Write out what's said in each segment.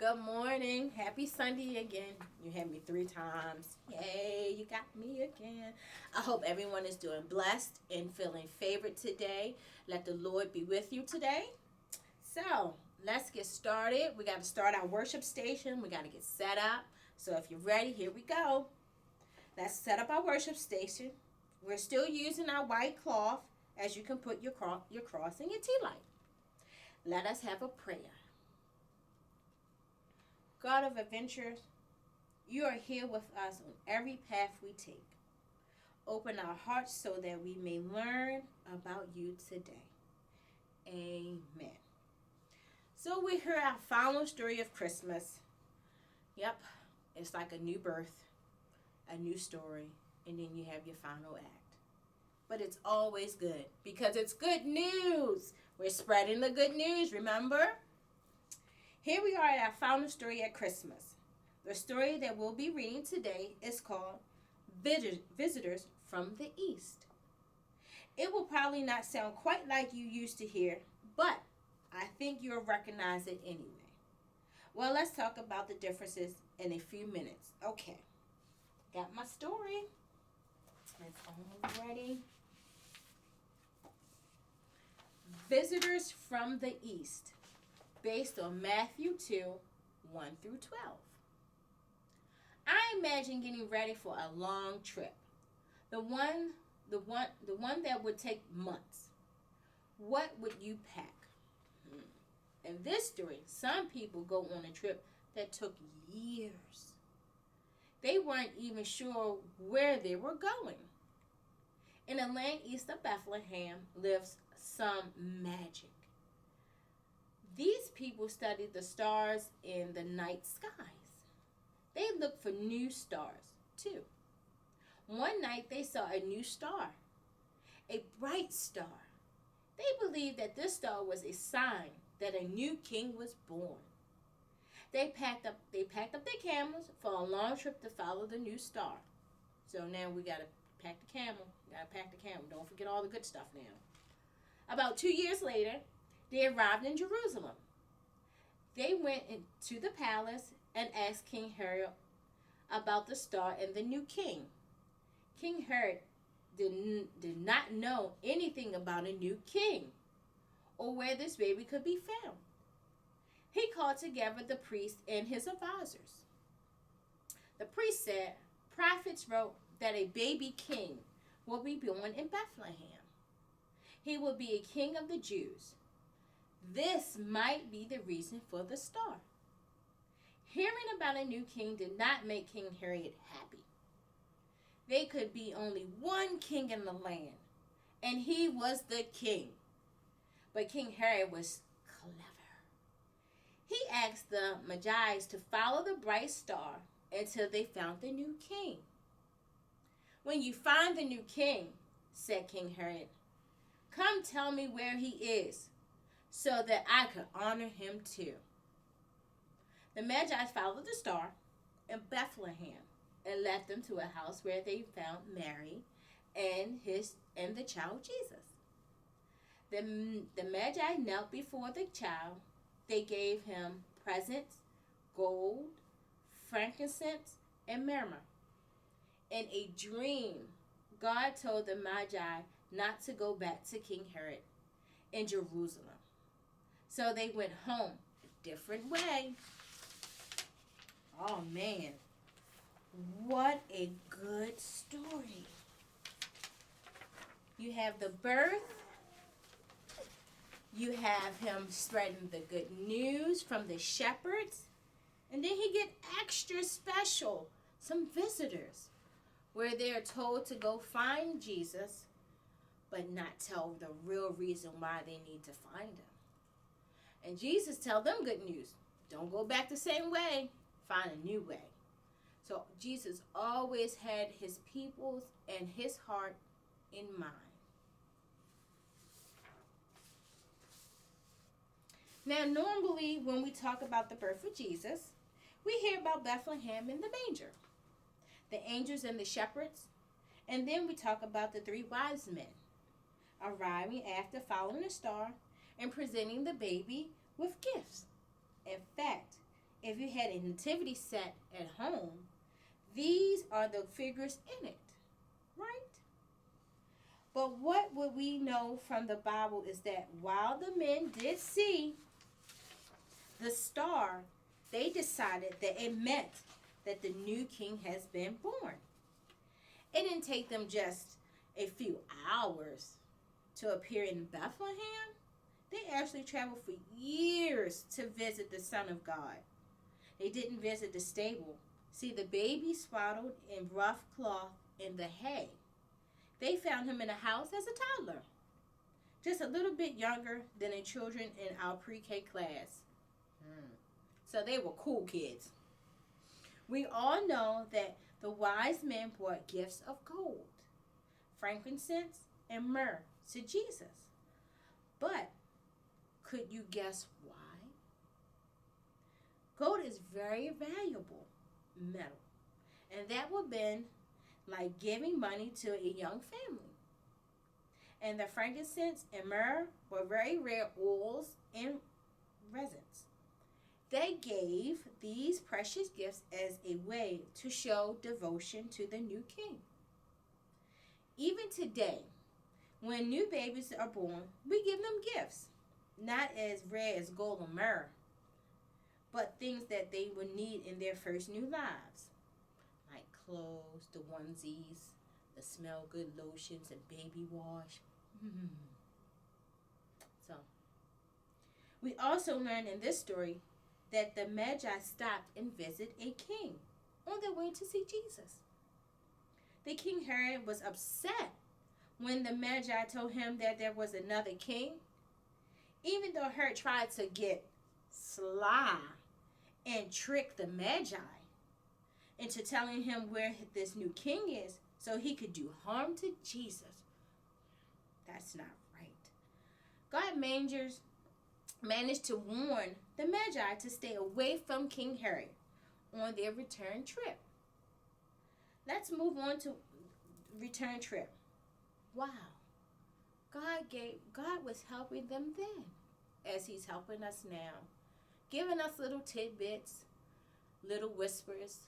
Good morning. Happy Sunday again. You had me 3 times. Yay, you got me again. I hope everyone is doing blessed and feeling favored today. Let the Lord be with you today. So, let's get started. We got to start our worship station. We got to get set up. So, if you're ready, here we go. Let's set up our worship station. We're still using our white cloth as you can put your cross and your tea light. Let us have a prayer. God of adventures, you are here with us on every path we take. Open our hearts so that we may learn about you today. Amen. So we hear our final story of Christmas. Yep, it's like a new birth, a new story, and then you have your final act. But it's always good because it's good news. We're spreading the good news, remember? Here we are at our final story at Christmas. The story that we'll be reading today is called Visitors from the East. It will probably not sound quite like you used to hear, but I think you'll recognize it anyway. Well, let's talk about the differences in a few minutes. Okay, got my story. It's all ready. Visitors from the East, based on Matthew 2, 1 through 12. I imagine getting ready for a long trip. The one that would take months. What would you pack? In this story, some people go on a trip that took years. They weren't even sure where they were going. In the land east of Bethlehem lives some magic. These people studied the stars in the night skies. They looked for new stars, too. One night they saw a new star, a bright star. They believed that this star was a sign that a new king was born. They packed up their camels for a long trip to follow the new star. So now we got to pack the camel. Don't forget all the good stuff now. About 2 years later, they arrived in Jerusalem. They went into the palace and asked King Herod about the star and the new king. King Herod did not know anything about a new king or where this baby could be found. He called together the priest and his advisors. The priest said, prophets wrote that a baby king will be born in Bethlehem. He will be a king of the Jews. This might be the reason for the star. Hearing about a new king did not make King Herod happy. There could be only one king in the land, and he was the king. But King Herod was clever. He asked the Magi to follow the bright star until they found the new king. When you find the new king, said King Herod, come tell me where he is, so that I could honor him too. The Magi followed the star in Bethlehem and led them to a house where they found Mary and the child Jesus. The Magi knelt before the child. They gave him presents, gold, frankincense, and myrrh. In a dream, God told the Magi not to go back to King Herod in Jerusalem. So they went home a different way. Oh man, what a good story. You have the birth. You have him spreading the good news from the shepherds. And then he get extra special, some visitors, where they are told to go find Jesus, but not tell the real reason why they need to find him. And Jesus tell them good news. Don't go back the same way. Find a new way. So Jesus always had his peoples and his heart in mind. Now, normally when we talk about the birth of Jesus, we hear about Bethlehem and the manger, the angels and the shepherds, and then we talk about the 3 wise men arriving after following the star and presenting the baby with gifts. In fact, if had a nativity set at home, these are the figures in it, right? But what would we know from the Bible is that while the men did see the star, they decided that it meant that the new king has been born. It didn't take them just a few hours to appear in Bethlehem. They actually traveled for years to visit the Son of God. They didn't visit the stable. See the baby swaddled in rough cloth in the hay. They found him in a house as a toddler, just a little bit younger than the children in our pre-K class. So they were cool kids. We all know that the wise men brought gifts of gold, frankincense, and myrrh to Jesus. But could you guess why? Gold is very valuable metal. And that would have been like giving money to a young family. And the frankincense and myrrh were very rare oils and resins. They gave these precious gifts as a way to show devotion to the new king. Even today, when new babies are born, we give them gifts, not as rare as gold or myrrh, but things that they would need in their first new lives, like clothes, the onesies, the smell good lotions, and baby wash. So, we also learn in this story that the Magi stopped and visited a king on their way to see Jesus. The King Herod was upset when the Magi told him that there was another king. Even though Herod tried to get sly and trick the Magi into telling him where this new king is so he could do harm to Jesus. That's not right. God managed to warn the Magi to stay away from King Herod on their return trip. Let's move on to return trip. Wow. God was helping them then, as he's helping us now, giving us little tidbits, little whispers,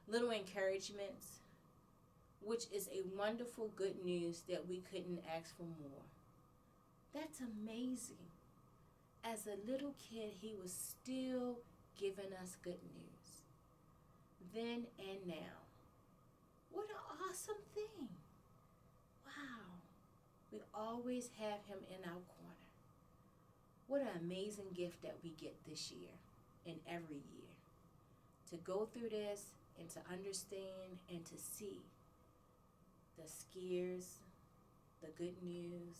little encouragements, which is a wonderful good news that we couldn't ask for more. That's amazing. As a little kid, he was still giving us good news. Then and now. What an awesome thing. Wow. We always have him in our corner. What an amazing gift that we get this year and every year. To go through this and to understand and to see the scares, the good news,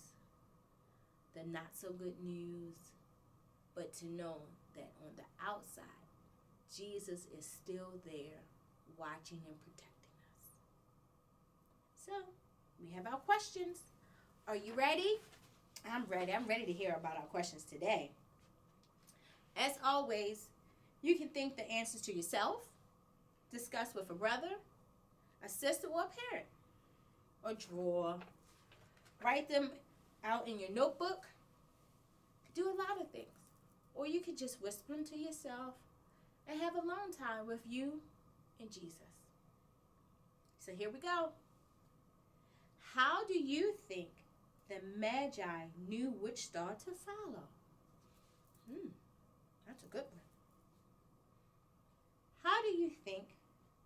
the not so good news, but to know that on the outside, Jesus is still there watching and protecting us. So, we have our questions. Are you ready? I'm ready. I'm ready to hear about our questions today. As always, you can think the answers to yourself, discuss with a brother, a sister, or a parent, or draw. Write them out in your notebook. Do a lot of things. Or you could just whisper them to yourself and have a long time with you and Jesus. So here we go. How do you think the Magi knew which star to follow? That's a good one. How do you think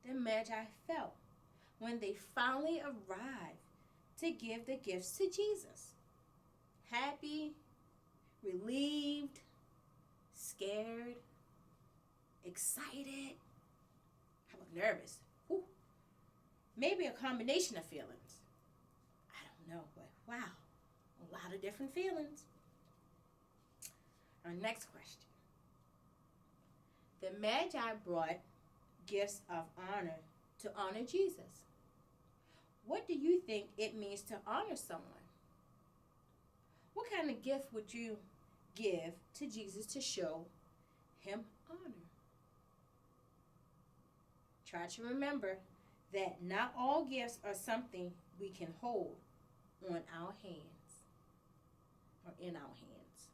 the Magi felt when they finally arrived to give the gifts to Jesus? Happy, relieved, scared, excited? How about nervous? Ooh. Maybe a combination of feelings. I don't know, but wow, a lot of different feelings. Our next question. The Magi brought gifts of honor to honor Jesus. What do you think it means to honor someone? What kind of gift would you give to Jesus to show him honor? Try to remember that not all gifts are something we can hold on our hands or in our hands.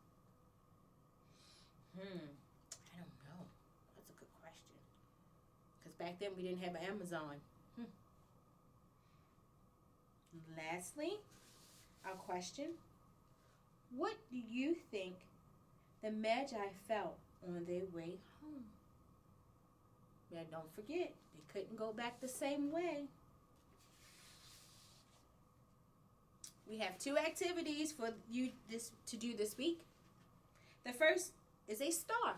I don't know. That's a good back then we didn't have Amazon. Lastly, our question: what do you think the Magi felt on their way home? Now, don't forget, they couldn't go back the same way. We have 2 activities for you to do this week. The first is a star.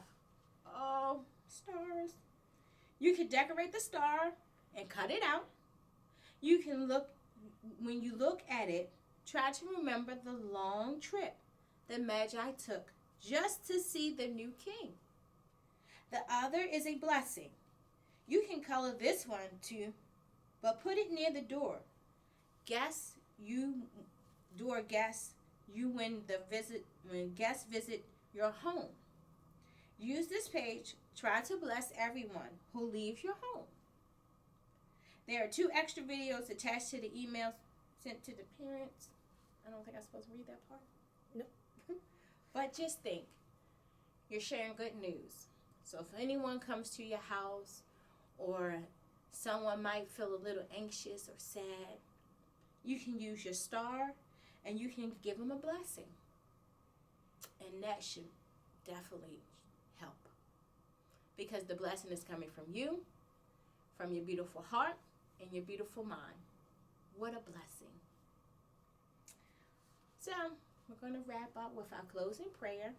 Oh, stars. You can decorate the star and cut it out. You can when you look at it, try to remember the long trip the Magi took just to see the new king. The other is a blessing. You can color this one too, but put it near the door. Guests when guests visit your home. Use this page. Try to bless everyone who leaves your home. There are 2 extra videos attached to the emails sent to the parents. I don't think I'm supposed to read that part. No. But just think, you're sharing good news. So if anyone comes to your house, or someone might feel a little anxious or sad, you can use your star and you can give them a blessing. And that should definitely help. Because the blessing is coming from you, from your beautiful heart, and your beautiful mind. What a blessing. So, we're going to wrap up with our closing prayer.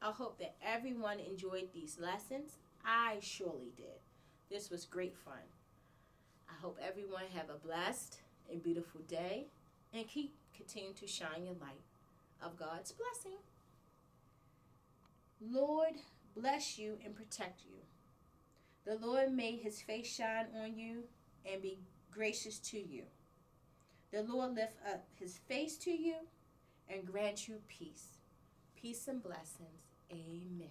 I hope that everyone enjoyed these lessons. I surely did. This was great fun. I hope everyone have a blessed and beautiful day, and continue to shine your light of God's blessing. Lord, bless you and protect you. The Lord made his face shine on you and be gracious to you. The Lord lift up his face to you and grant you peace. Peace and blessings. Amen.